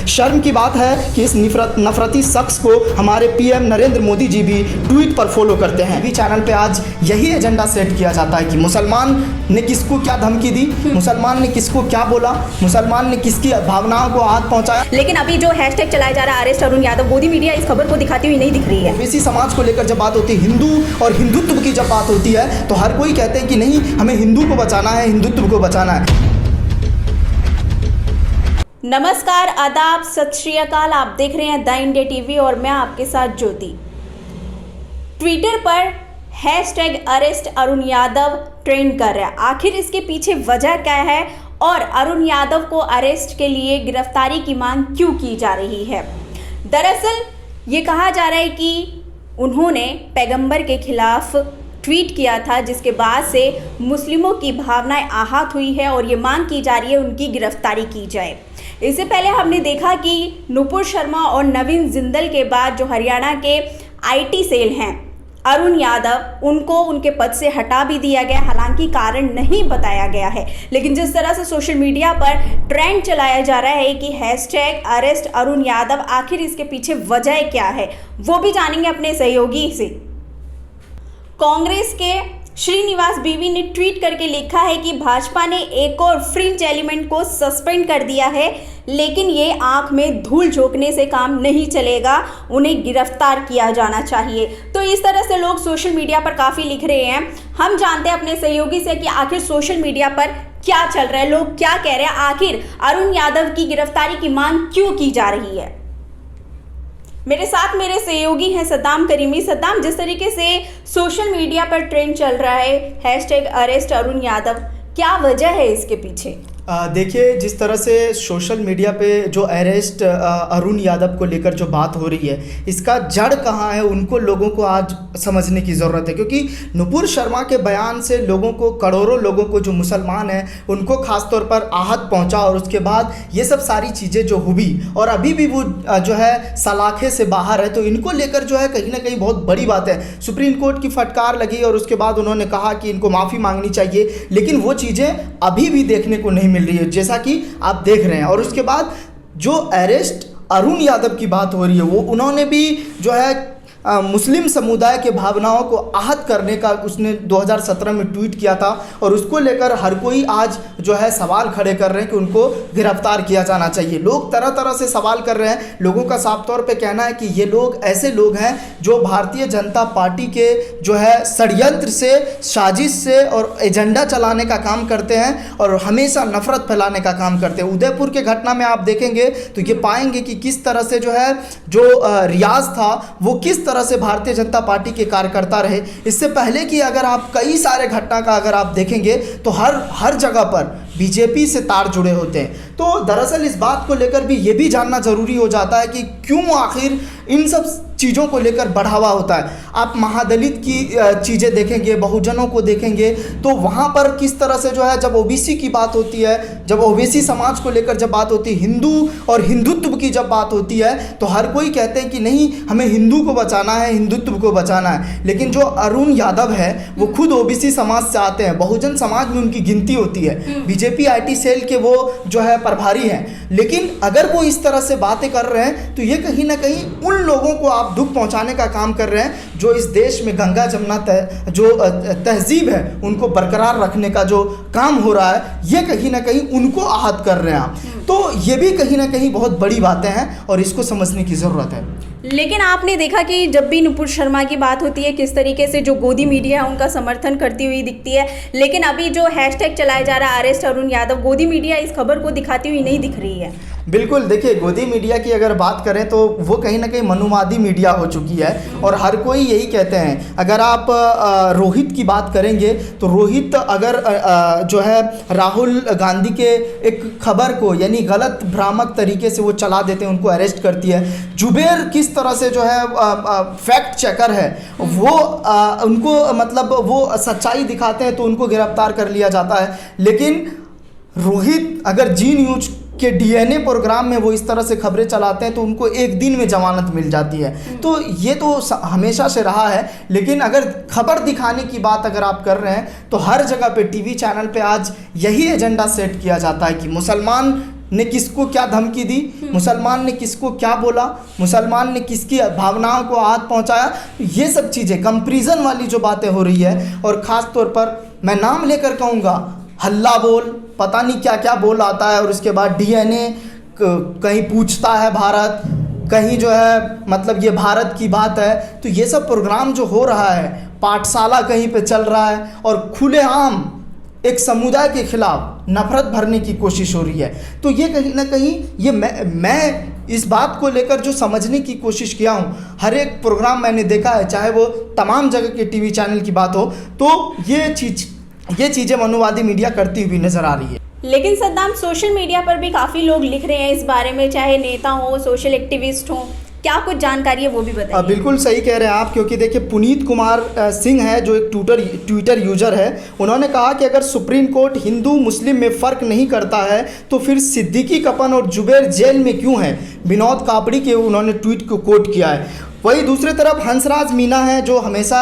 शर्म की बात है कि इस नफरती शख्स को हमारे पीएम नरेंद्र मोदी जी भी ट्वीट पर फॉलो करते हैं। भी चैनल पे आज यही एजेंडा सेट किया जाता है कि मुसलमान ने किसको क्या धमकी दी, मुसलमान ने किसको क्या बोला, मुसलमान ने किसकी भावनाओं को आहत पहुंचाया। लेकिन अभी जो हैशटैग चलाया जा रहा है अरेस्ट अरुण यादव, गोदी मीडिया इस खबर को दिखाती हुई नहीं दिख रही है। ओबीसी समाज को लेकर जब बात होती है, हिंदू और हिंदुत्व की जब बात होती है, तो हर कोई कहते हैं कि नहीं, हमें हिंदू को बचाना है, हिंदुत्व को बचाना है। नमस्कार, आदाब, सत श्री अकाल। आप देख रहे हैं द इंडिया टीवी और मैं आपके साथ ज्योति। ट्विटर पर hashtag arrest Arun Yadav trend कर रहा है। आखिर इसके पीछे वजह क्या है और अरुण यादव को अरेस्ट के लिए गिरफ्तारी की मांग क्यों की जा रही है? दरअसल ये कहा जा रहा है कि उन्होंने पैगंबर के खिलाफ ट्वीट किया था, जिसके बाद से मुस्लिमों की भावनाएं आहत हुई है और ये मांग की जा रही है उनकी गिरफ्तारी की जाए। इससे पहले हमने देखा कि नुपुर शर्मा और नवीन जिंदल के बाद जो हरियाणा के आईटी सेल हैं अरुण यादव, उनको उनके पद से हटा भी दिया गया। हालांकि कारण नहीं बताया गया है, लेकिन जिस तरह से सोशल मीडिया पर ट्रेंड चलाया जा रहा है कि हैशटैग अरेस्ट अरुण यादव, आखिर इसके पीछे वजह क्या है वो भी जानेंगे अपने सहयोगी से। कांग्रेस के श्रीनिवास बीवी ने ट्वीट करके लिखा है कि भाजपा ने एक और फ्रिंज एलिमेंट को सस्पेंड कर दिया है, लेकिन ये आंख में धूल झोंकने से काम नहीं चलेगा, उन्हें गिरफ्तार किया जाना चाहिए। तो इस तरह से लोग सोशल मीडिया पर काफ़ी लिख रहे हैं। हम जानते हैं अपने सहयोगी से कि आखिर सोशल मीडिया पर क्या चल रहा है, लोग क्या कह रहे हैं, आखिर अरुण यादव की गिरफ्तारी की मांग क्यों की जा रही है। मेरे साथ मेरे सहयोगी हैं सद्दाम करीमी। सद्दाम, जिस तरीके से सोशल मीडिया पर ट्रेंड चल रहा है हैशटैग अरेस्ट अरुण यादव, क्या वजह है इसके पीछे? देखिए, जिस तरह से सोशल मीडिया पे जो अरेस्ट अरुण यादव को लेकर जो बात हो रही है, इसका जड़ कहाँ है उनको लोगों को आज समझने की ज़रूरत है। क्योंकि नुपुर शर्मा के बयान से लोगों को, करोड़ों लोगों को जो मुसलमान हैं उनको ख़ास तौर पर आहत पहुंचा और उसके बाद ये सब सारी चीज़ें जो हुई और अभी भी वो जो है सलाखे से बाहर है, तो इनको लेकर जो है कहीं ना कहीं बहुत बड़ी बात है। सुप्रीम कोर्ट की फटकार लगी और उसके बाद उन्होंने कहा कि इनको माफ़ी मांगनी चाहिए, लेकिन वो चीज़ें अभी भी देखने को नहीं मिल रही है, जैसा कि आप देख रहे हैं। और उसके बाद जो अरेस्ट अरुण यादव की बात हो रही है, वो उन्होंने भी जो है मुस्लिम समुदाय के भावनाओं को आहत करने का उसने 2017 में ट्वीट किया था और उसको लेकर हर कोई आज जो है सवाल खड़े कर रहे हैं कि उनको गिरफ्तार किया जाना चाहिए। लोग तरह तरह से सवाल कर रहे हैं। लोगों का साफ तौर पे कहना है कि ये लोग ऐसे लोग हैं जो भारतीय जनता पार्टी के जो है षड्यंत्र से, साजिश से और एजेंडा चलाने का काम करते हैं और हमेशा नफरत फैलाने का काम करते हैं। उदयपुर के घटना में आप देखेंगे तो ये पाएंगे कि किस तरह से जो है रियाज था वो किस तरह से भारतीय जनता पार्टी के कार्यकर्ता रहे। इससे पहले कि अगर आप कई सारे घटना का अगर आप देखेंगे तो हर जगह पर बीजेपी से तार जुड़े होते हैं। तो दरअसल इस बात को लेकर भी ये भी जानना ज़रूरी हो जाता है कि क्यों आखिर इन सब चीज़ों को लेकर बढ़ावा होता है। आप महादलित की चीज़ें देखेंगे, बहुजनों को देखेंगे, तो वहाँ पर किस तरह से जो है जब ओबीसी की बात होती है, जब ओबीसी समाज को लेकर जब बात होती है, हिंदू और हिंदुत्व की जब बात होती है, तो हर कोई कहते हैं कि नहीं, हमें हिंदू को बचाना है, हिंदुत्व को बचाना है। लेकिन जो अरुण यादव है वो खुद ओबीसी समाज से आते हैं, बहुजन समाज में उनकी गिनती होती है, बीजेपी आईटी सेल के वो जो है प्रभारी हैं। लेकिन अगर वो इस तरह से बातें कर रहे हैं तो ये कहीं ना कहीं उन लोगों को आप दुख पहुंचाने का काम कर रहे हैं जो इस देश में गंगा जमुना जो तहजीब है उनको बरकरार रखने का जो काम हो रहा है, ये कहीं ना कहीं उनको आहत कर रहे हैं आप। तो ये भी कहीं ना कहीं बहुत बड़ी बातें हैं और इसको समझने की ज़रूरत है। लेकिन आपने देखा कि जब भी नुपुर शर्मा की बात होती है, किस तरीके से जो गोदी मीडिया है उनका समर्थन करती हुई दिखती है। लेकिन अभी जो हैशटैग चलाया जा रहा है अरेस्ट अरुण यादव, गोदी मीडिया इस खबर को दिखाती हुई नहीं दिख रही है। बिल्कुल, देखिए, गोदी मीडिया की अगर बात करें तो वो कहीं ना कहीं मनुवादी मीडिया हो चुकी है और हर कोई यही कहते हैं। अगर आप रोहित की बात करेंगे तो रोहित अगर जो है राहुल गांधी के एक खबर को यानी गलत भ्रामक तरीके से वो चला देते हैं, उनको अरेस्ट करती है। जुबेर किस तरह से जो है फैक्ट चेकर है, वो उनको मतलब वो सच्चाई दिखाते हैं तो उनको गिरफ्तार कर लिया जाता है। लेकिन रोहित अगर जी न्यूज के डीएनए प्रोग्राम में वो इस तरह से खबरें चलाते हैं तो उनको एक दिन में जमानत मिल जाती है। तो ये तो हमेशा से रहा है। लेकिन अगर खबर दिखाने की बात अगर आप कर रहे हैं तो हर जगह पे टीवी चैनल पे आज यही एजेंडा सेट किया जाता है कि मुसलमान ने किसको क्या धमकी दी, मुसलमान ने किसको क्या बोला, मुसलमान ने किसकी भावनाओं को आहत पहुंचाया, ये सब चीज़ें कंपैरिजन वाली जो बातें हो रही है। और ख़ास तौर पर मैं नाम लेकर कहूँगा, हल्ला बोल, पता नहीं क्या क्या बोल आता है, और उसके बाद DNA कहीं पूछता है भारत, कहीं जो है मतलब ये भारत की बात है। तो ये सब प्रोग्राम जो हो रहा है, पाठशाला कहीं पे चल रहा है, और खुलेआम एक समुदाय के खिलाफ नफरत भरने की कोशिश हो रही है। तो ये कहीं ना कहीं ये मैं इस बात को लेकर जो समझने की कोशिश किया हूँ, हर एक प्रोग्राम मैंने देखा है, चाहे वो तमाम जगह के TV चैनल की बात हो, तो ये चीज़ें मनुवादी मीडिया करती हुई नज़र आ रही है। लेकिन सद्दाम, सोशल मीडिया पर भी काफ़ी लोग लिख रहे हैं इस बारे में, चाहे नेता हो, सोशल एक्टिविस्ट हो, क्या कुछ जानकारी है वो भी बताइए। बिल्कुल सही कह रहे हैं आप, क्योंकि देखिए पुनीत कुमार सिंह है जो एक ट्विटर यूजर है, उन्होंने कहा कि अगर सुप्रीम कोर्ट हिंदू मुस्लिम में फ़र्क नहीं करता है तो फिर सिद्दीकी कपन और जुबैर जेल में क्यों है। विनोद कापड़ी के उन्होंने ट्वीट को कोट किया है। वही दूसरी तरफ हंसराज मीना है जो हमेशा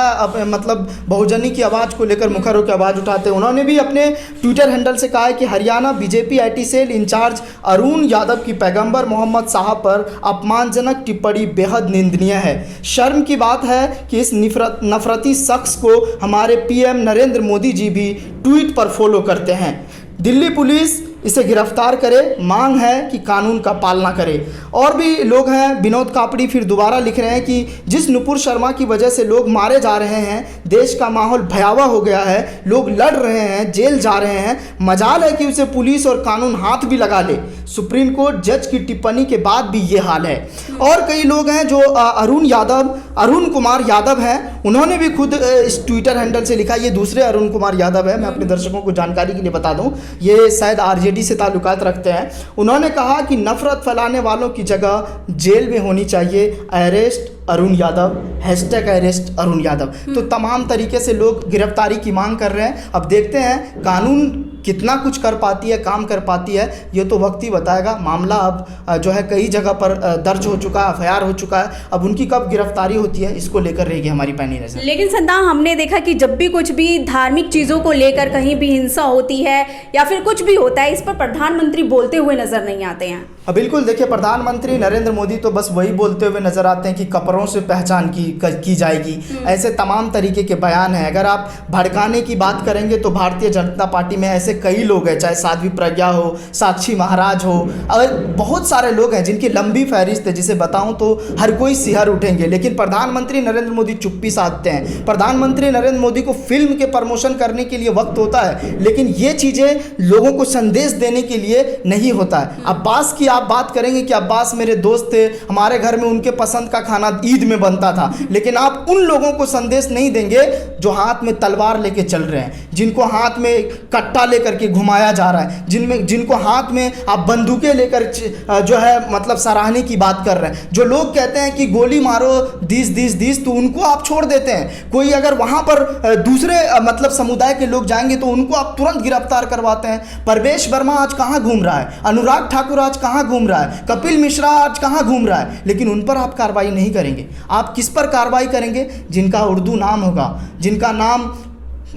मतलब बहुजनी की आवाज़ को लेकर मुखर होकर आवाज़ उठाते हैं। उन्होंने भी अपने ट्विटर हैंडल से कहा है कि Haryana BJP IT cell incharge Arun Yadav की पैगंबर मोहम्मद साहब पर अपमानजनक टिप्पणी बेहद निंदनीय है। शर्म की बात है कि इस नफरती शख्स को हमारे PM नरेंद्र मोदी जी भी ट्वीट पर फॉलो करते हैं। दिल्ली पुलिस इसे गिरफ्तार करे, मांग है कि कानून का पालना करे। और भी लोग हैं, विनोद कापड़ी फिर दोबारा लिख रहे हैं कि जिस नुपुर शर्मा की वजह से लोग मारे जा रहे हैं, देश का माहौल भयावह हो गया है, लोग लड़ रहे हैं, जेल जा रहे हैं, मजाल है कि उसे पुलिस और कानून हाथ भी लगा ले। सुप्रीम कोर्ट जज की टिप्पणी के बाद भी ये हाल है। और कई लोग हैं जो अरुण कुमार यादव हैं, उन्होंने भी खुद इस ट्विटर हैंडल से लिखा, ये दूसरे अरुण कुमार यादव है, मैं अपने दर्शकों को जानकारी के लिए बता दूं, ये शायद RJD से ताल्लुकात रखते हैं। उन्होंने कहा कि नफरत फैलाने वालों की जगह जेल में होनी चाहिए, अरेस्ट अरुण यादव, #अरेस्ट अरुण यादव। तो तमाम तरीके से लोग गिरफ्तारी की मांग कर रहे हैं। अब देखते हैं कानून कितना कुछ कर पाती है, काम कर पाती है, ये तो वक्त ही बताएगा। मामला अब जो है कई जगह पर दर्ज हो चुका है, FIR हो चुका है, अब उनकी कब गिरफ्तारी होती है इसको लेकर रहेगी हमारी पैनी नजर। लेकिन सद्दाम, हमने देखा कि जब भी कुछ भी धार्मिक चीज़ों को लेकर कहीं भी हिंसा होती है या फिर कुछ भी होता है, इस पर प्रधानमंत्री बोलते हुए नजर नहीं आते हैं। बिल्कुल, देखिए प्रधानमंत्री नरेंद्र मोदी तो बस वही बोलते हुए नजर आते हैं कि कपड़ों से पहचान की जाएगी, ऐसे तमाम तरीके के बयान हैं। अगर आप भड़काने की बात करेंगे तो भारतीय जनता पार्टी में ऐसे कई लोग हैं, चाहे साध्वी प्रज्ञा हो, साक्षी महाराज हो, और बहुत सारे लोग हैं जिनकी लंबी फहरिस्त है, जिसे बताऊं तो हर कोई सिहर उठेंगे। लेकिन प्रधानमंत्री नरेंद्र मोदी चुप्पी साधते हैं। प्रधानमंत्री नरेंद्र मोदी को फिल्म के प्रमोशन करने के लिए वक्त होता है, लेकिन ये चीज़ें लोगों को संदेश देने के लिए नहीं होता है। अब्बास की आप बात करेंगे कि अब्बास मेरे दोस्त थे, हमारे घर में उनके पसंद का खाना ईद में बनता था, लेकिन आप उन लोगों को संदेश नहीं देंगे जो हाथ में तलवार लेके चल रहे हैं, जिनको हाथ में कट्टा लेकर के घुमाया जा रहा है, जिनको हाथ में आप बंदूकें लेकर जो है मतलब सराहने की बात कर रहे हैं, जो लोग कहते हैं कि गोली मारो 10 तो उनको आप छोड़ देते हैं। कोई अगर वहां पर दूसरे मतलब समुदाय के लोग जाएंगे तो उनको आप तुरंत गिरफ्तार करवाते हैं। परवेश वर्मा आज कहाँ घूम रहा है, अनुराग ठाकुर आज कहाँ घूम रहा है, कपिल मिश्रा आज कहाँ घूम रहा है, लेकिन उन पर आप कार्रवाई नहीं करेंगे। आप किस पर कार्रवाई करेंगे? जिनका उर्दू नाम होगा, जिनका नाम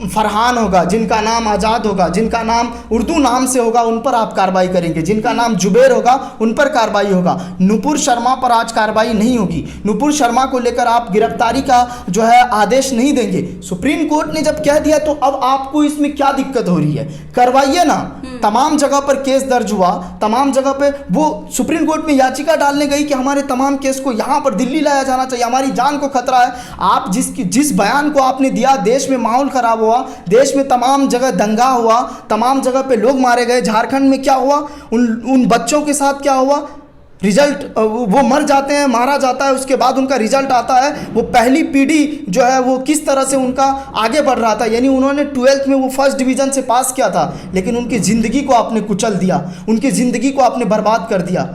फरहान होगा, जिनका नाम आज़ाद होगा, जिनका नाम उर्दू नाम से होगा, उन पर आप कार्रवाई करेंगे। जिनका नाम जुबैर होगा उन पर कार्रवाई होगा। नुपुर शर्मा पर आज कार्रवाई नहीं होगी। नुपुर शर्मा को लेकर आप गिरफ्तारी का जो है आदेश नहीं देंगे। सुप्रीम कोर्ट ने जब कह दिया तो अब आपको इसमें क्या दिक्कत हो रही है? करवाइए ना। तमाम जगह पर केस दर्ज हुआ, तमाम जगह पे वो सुप्रीम कोर्ट में याचिका डालने गई कि हमारे तमाम केस को यहाँ पर दिल्ली लाया जाना चाहिए, हमारी जान को खतरा है। आप जिस बयान को आपने दिया, देश में माहौल खराब हुआ, देश में तमाम जगह दंगा हुआ, तमाम जगह पे लोग मारे गए। झारखंड में क्या हुआ, उन बच्चों के साथ क्या हुआ? रिजल्ट वो मर जाते हैं, मारा जाता है, उसके बाद उनका रिजल्ट आता है। वो पहली पीढ़ी जो है वो किस तरह से उनका आगे बढ़ रहा था, यानी उन्होंने 12th में वो फर्स्ट डिवीज़न से पास किया था, लेकिन उनकी ज़िंदगी को आपने कुचल दिया, उनकी ज़िंदगी को आपने बर्बाद कर दिया।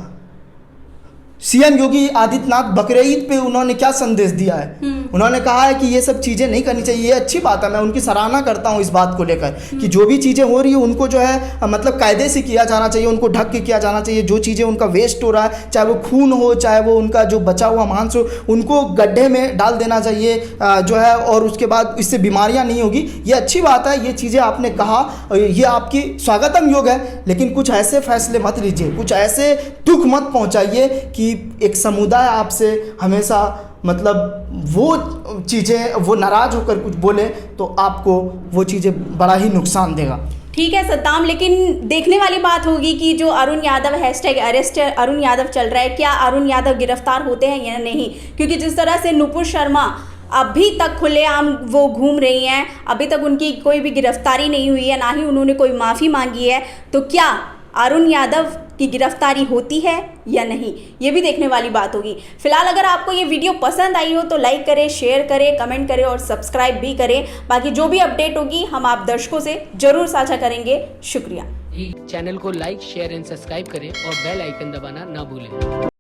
CM योगी आदित्यनाथ बकरीद पे उन्होंने क्या संदेश दिया है? उन्होंने कहा है कि ये सब चीज़ें नहीं करनी चाहिए। ये अच्छी बात है, मैं उनकी सराहना करता हूँ इस बात को लेकर कि जो भी चीज़ें हो रही है उनको जो है मतलब कायदे से किया जाना चाहिए, उनको ढक के किया जाना चाहिए। जो चीज़ें उनका वेस्ट हो रहा है, चाहे वो खून हो, चाहे वो उनका जो बचा हुआ मांस हो, उनको गड्ढे में डाल देना चाहिए जो है, और उसके बाद इससे बीमारियां नहीं होगी। ये अच्छी बात है, ये चीज़ें आपने कहा, ये आपकी स्वागतम योग है। लेकिन कुछ ऐसे फैसले मत लीजिए, कुछ ऐसे दुख मत पहुंचाइए कि एक समुदाय आपसे हमेशा मतलब वो चीज़ें, वो नाराज़ होकर कुछ बोले तो आपको वो चीज़ें बड़ा ही नुकसान देगा। ठीक है सद्दाम, लेकिन देखने वाली बात होगी कि जो अरुण यादव हैशटैग अरेस्ट अरुण यादव चल रहा है, क्या अरुण यादव गिरफ्तार होते हैं या नहीं? क्योंकि जिस तरह से नुपुर शर्मा अभी तक खुलेआम वो घूम रही हैं, अभी तक उनकी कोई भी गिरफ्तारी नहीं हुई है, ना ही उन्होंने कोई माफ़ी मांगी है, तो क्या अरुण यादव की गिरफ्तारी होती है या नहीं, ये भी देखने वाली बात होगी। फिलहाल अगर आपको ये वीडियो पसंद आई हो तो लाइक करें, शेयर करें, कमेंट करें और सब्सक्राइब भी करें। बाकी जो भी अपडेट होगी हम आप दर्शकों से जरूर साझा करेंगे। शुक्रिया। चैनल को लाइक, शेयर एंड सब्सक्राइब करें और बेल आइकन दबाना ना भूलें।